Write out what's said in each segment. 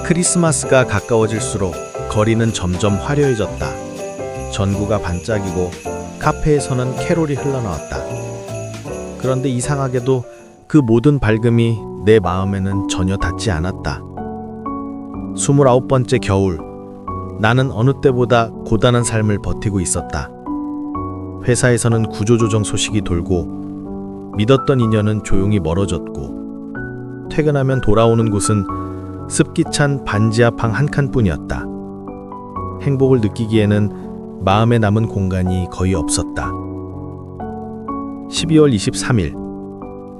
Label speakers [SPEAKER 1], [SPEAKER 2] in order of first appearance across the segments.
[SPEAKER 1] 크리스마스가 가까워질수록 거리는 점점 화려해졌다. 전구가 반짝이고 카페에서는 캐롤이 흘러나왔다. 그런데 이상하게도 그 모든 밝음이 내 마음에는 전혀 닿지 않았다. 29번째 겨울, 나는 어느 때보다 고단한 삶을 버티고 있었다. 회사에서는 구조조정 소식이 돌고 믿었던 인연은 조용히 멀어졌고 퇴근하면 돌아오는 곳은 습기 찬 반지하 방 한 칸뿐이었다. 행복을 느끼기에는 마음에 남은 공간이 거의 없었다. 12월 23일,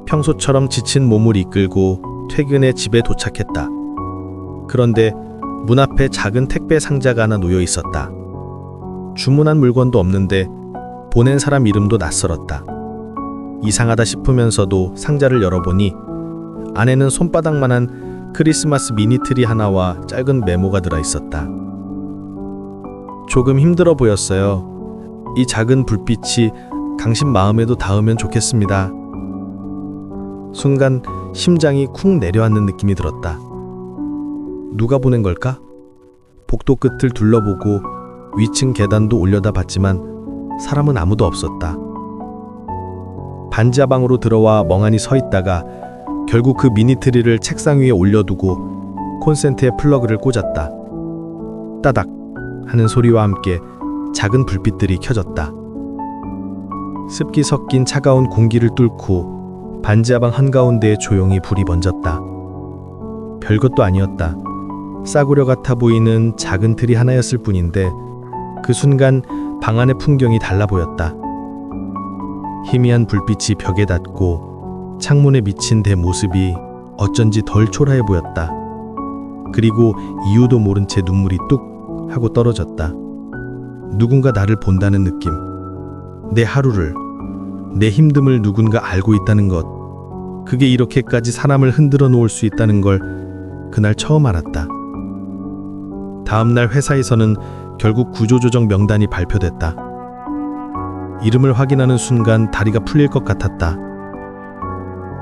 [SPEAKER 1] 평소처럼 지친 몸을 이끌고 퇴근해 집에 도착했다. 그런데 문 앞에 작은 택배 상자가 하나 놓여 있었다. 주문한 물건도 없는데 보낸 사람 이름도 낯설었다. 이상하다 싶으면서도 상자를 열어보니 안에는 손바닥만한 크리스마스 미니트리 하나와 짧은 메모가 들어있었다. 조금 힘들어 보였어요. 이 작은 불빛이 당신 마음에도 닿으면 좋겠습니다. 순간 심장이 쿵 내려앉는 느낌이 들었다. 누가 보낸 걸까? 복도 끝을 둘러보고 위층 계단도 올려다 봤지만 사람은 아무도 없었다. 반지하 방으로 들어와 멍하니 서 있다가 결국 그 미니트리를 책상 위에 올려두고 콘센트에 플러그를 꽂았다. 따닥 하는 소리와 함께 작은 불빛들이 켜졌다. 습기 섞인 차가운 공기를 뚫고 반지하 방 한가운데에 조용히 불이 번졌다. 별것도 아니었다. 싸구려 같아 보이는 작은 틀이 하나였을 뿐인데 그 순간 방 안의 풍경이 달라 보였다. 희미한 불빛이 벽에 닿고 창문에 비친 내 모습이 어쩐지 덜 초라해 보였다. 그리고 이유도 모른 채 눈물이 뚝 하고 떨어졌다. 누군가 나를 본다는 느낌. 내 하루를, 내 힘듦을 누군가 알고 있다는 것. 그게 이렇게까지 사람을 흔들어 놓을 수 있다는 걸 그날 처음 알았다. 다음날 회사에서는 결국 구조조정 명단이 발표됐다. 이름을 확인하는 순간 다리가 풀릴 것 같았다.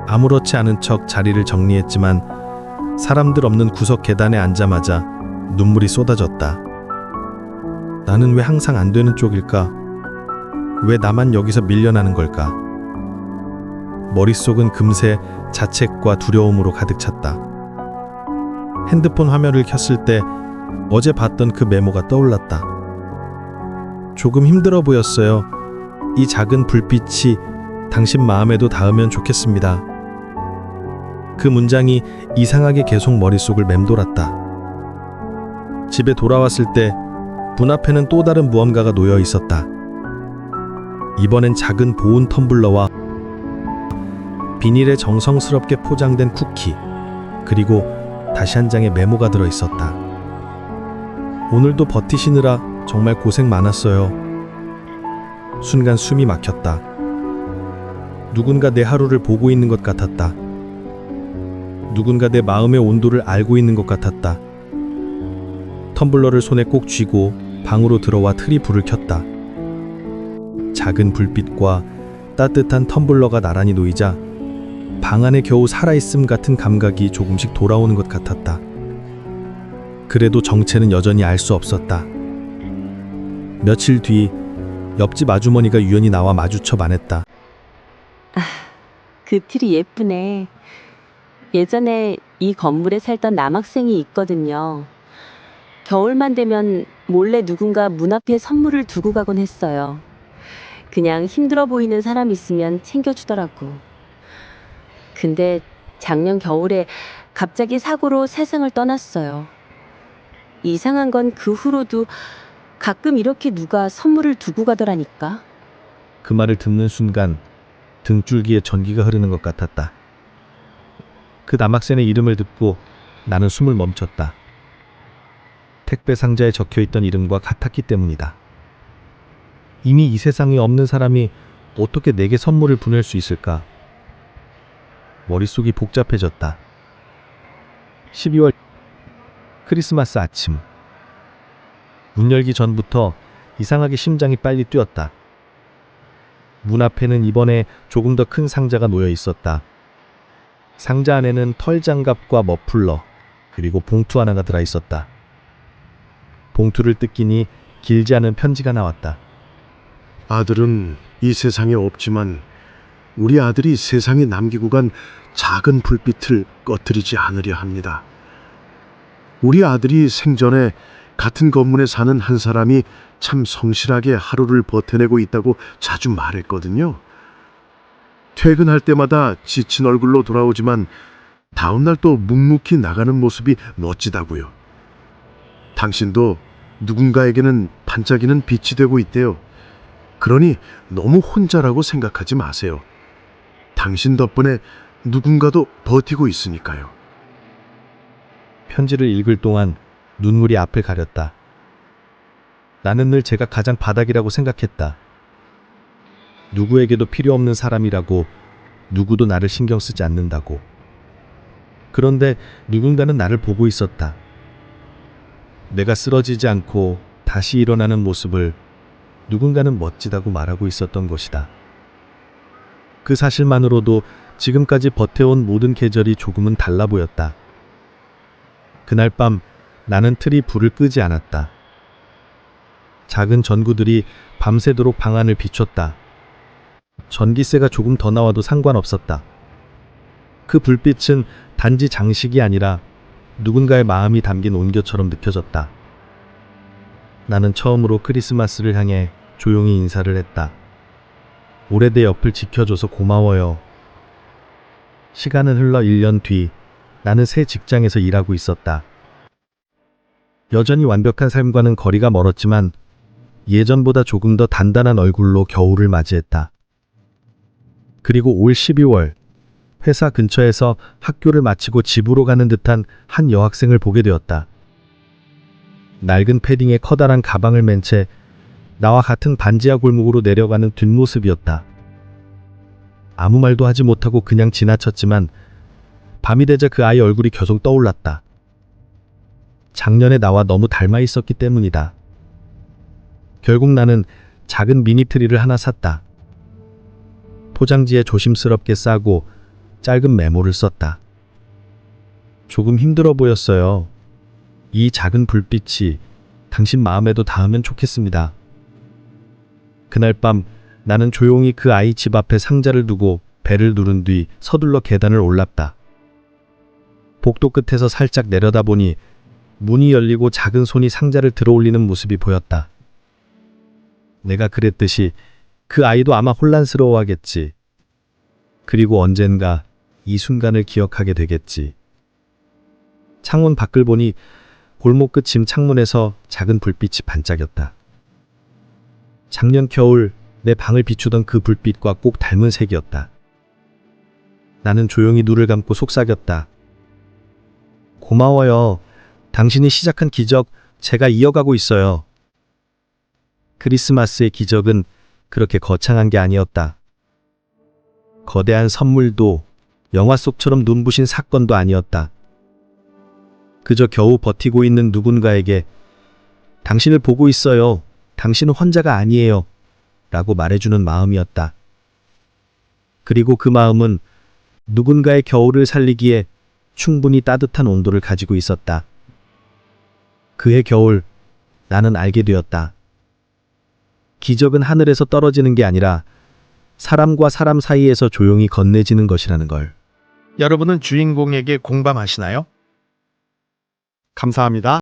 [SPEAKER 1] 아무렇지 않은 척 자리를 정리했지만 사람들 없는 구석 계단에 앉자마자 눈물이 쏟아졌다. 나는 왜 항상 안 되는 쪽일까? 왜 나만 여기서 밀려나는 걸까? 머릿속은 금세 자책과 두려움으로 가득 찼다. 핸드폰 화면을 켰을 때 어제 봤던 그 메모가 떠올랐다. 조금 힘들어 보였어요. 이 작은 불빛이 당신 마음에도 닿으면 좋겠습니다. 그 문장이 이상하게 계속 머릿속을 맴돌았다. 집에 돌아왔을 때 문 앞에는 또 다른 무언가가 놓여 있었다. 이번엔 작은 보온 텀블러와 비닐에 정성스럽게 포장된 쿠키, 그리고 다시 한 장의 메모가 들어 있었다. 오늘도 버티시느라 정말 고생 많았어요. 순간 숨이 막혔다. 누군가 내 하루를 보고 있는 것 같았다. 누군가 내 마음의 온도를 알고 있는 것 같았다. 텀블러를 손에 꼭 쥐고 방으로 들어와 트리 불을 켰다. 작은 불빛과 따뜻한 텀블러가 나란히 놓이자 방 안에 겨우 살아있음 같은 감각이 조금씩 돌아오는 것 같았다. 그래도 정체는 여전히 알 수 없었다. 며칠 뒤 옆집 아주머니가 우연히 나와 마주쳐 말했다.
[SPEAKER 2] 그 틀이 예쁘네. 예전에 이 건물에 살던 남학생이 있거든요. 겨울만 되면 몰래 누군가 문 앞에 선물을 두고 가곤 했어요. 그냥 힘들어 보이는 사람 있으면 챙겨주더라고. 근데 작년 겨울에 갑자기 사고로 세상을 떠났어요. 이상한 건 그 후로도 가끔 이렇게 누가 선물을 두고 가더라니까.
[SPEAKER 1] 그 말을 듣는 순간 등줄기에 전기가 흐르는 것 같았다. 그 남학생의 이름을 듣고 나는 숨을 멈췄다. 택배 상자에 적혀있던 이름과 같았기 때문이다. 이미 이 세상에 없는 사람이 어떻게 내게 선물을 보낼 수 있을까? 머릿속이 복잡해졌다. 12월 크리스마스 아침. 문 열기 전부터 이상하게 심장이 빨리 뛰었다. 문 앞에는 이번에 조금 더 큰 상자가 놓여 있었다. 상자 안에는 털장갑과 머플러, 그리고 봉투 하나가 들어 있었다. 봉투를 뜯기니 길지 않은 편지가 나왔다.
[SPEAKER 3] 아들은 이 세상에 없지만 우리 아들이 세상에 남기고 간 작은 불빛을 꺼뜨리지 않으려 합니다. 우리 아들이 생전에 같은 건물에 사는 한 사람이 참 성실하게 하루를 버텨내고 있다고 자주 말했거든요. 퇴근할 때마다 지친 얼굴로 돌아오지만 다음날 또 묵묵히 나가는 모습이 멋지다고요. 당신도 누군가에게는 반짝이는 빛이 되고 있대요. 그러니 너무 혼자라고 생각하지 마세요. 당신 덕분에 누군가도 버티고 있으니까요.
[SPEAKER 1] 편지를 읽을 동안 눈물이 앞을 가렸다. 나는 늘 제가 가장 바닥이라고 생각했다. 누구에게도 필요 없는 사람이라고, 누구도 나를 신경 쓰지 않는다고. 그런데 누군가는 나를 보고 있었다. 내가 쓰러지지 않고 다시 일어나는 모습을 누군가는 멋지다고 말하고 있었던 것이다. 그 사실만으로도 지금까지 버텨온 모든 계절이 조금은 달라 보였다. 그날 밤 나는 틀이 불을 끄지 않았다. 작은 전구들이 밤새도록 방 안을 비췄다. 전기세가 조금 더 나와도 상관없었다. 그 불빛은 단지 장식이 아니라 누군가의 마음이 담긴 온겨처럼 느껴졌다. 나는 처음으로 크리스마스를 향해 조용히 인사를 했다. 올해 내 옆을 지켜줘서 고마워요. 시간은 흘러 1년 뒤 나는 새 직장에서 일하고 있었다. 여전히 완벽한 삶과는 거리가 멀었지만 예전보다 조금 더 단단한 얼굴로 겨울을 맞이했다. 그리고 올 12월 회사 근처에서 학교를 마치고 집으로 가는 듯한 한 여학생을 보게 되었다. 낡은 패딩에 커다란 가방을 맨 채 나와 같은 반지하 골목으로 내려가는 뒷모습이었다. 아무 말도 하지 못하고 그냥 지나쳤지만 밤이 되자 그 아이 얼굴이 계속 떠올랐다. 작년에 나와 너무 닮아 있었기 때문이다. 결국 나는 작은 미니트리를 하나 샀다. 포장지에 조심스럽게 싸고 짧은 메모를 썼다. 조금 힘들어 보였어요. 이 작은 불빛이 당신 마음에도 닿으면 좋겠습니다. 그날 밤 나는 조용히 그 아이 집 앞에 상자를 두고 벨을 누른 뒤 서둘러 계단을 올랐다. 복도 끝에서 살짝 내려다보니 문이 열리고 작은 손이 상자를 들어올리는 모습이 보였다. 내가 그랬듯이 그 아이도 아마 혼란스러워하겠지. 그리고 언젠가 이 순간을 기억하게 되겠지. 창문 밖을 보니 골목 끝 집 창문에서 작은 불빛이 반짝였다. 작년 겨울 내 방을 비추던 그 불빛과 꼭 닮은 색이었다. 나는 조용히 눈을 감고 속삭였다. 고마워요. 당신이 시작한 기적 제가 이어가고 있어요. 크리스마스의 기적은 그렇게 거창한 게 아니었다. 거대한 선물도 영화 속처럼 눈부신 사건도 아니었다. 그저 겨우 버티고 있는 누군가에게 당신을 보고 있어요. 당신은 혼자가 아니에요. 라고 말해주는 마음이었다. 그리고 그 마음은 누군가의 겨울을 살리기에 충분히 따뜻한 온도를 가지고 있었다. 그해 겨울 나는 알게 되었다. 기적은 하늘에서 떨어지는 게 아니라 사람과 사람 사이에서 조용히 건네지는 것이라는 걸.
[SPEAKER 4] 여러분은 주인공에게 공감하시나요? 감사합니다.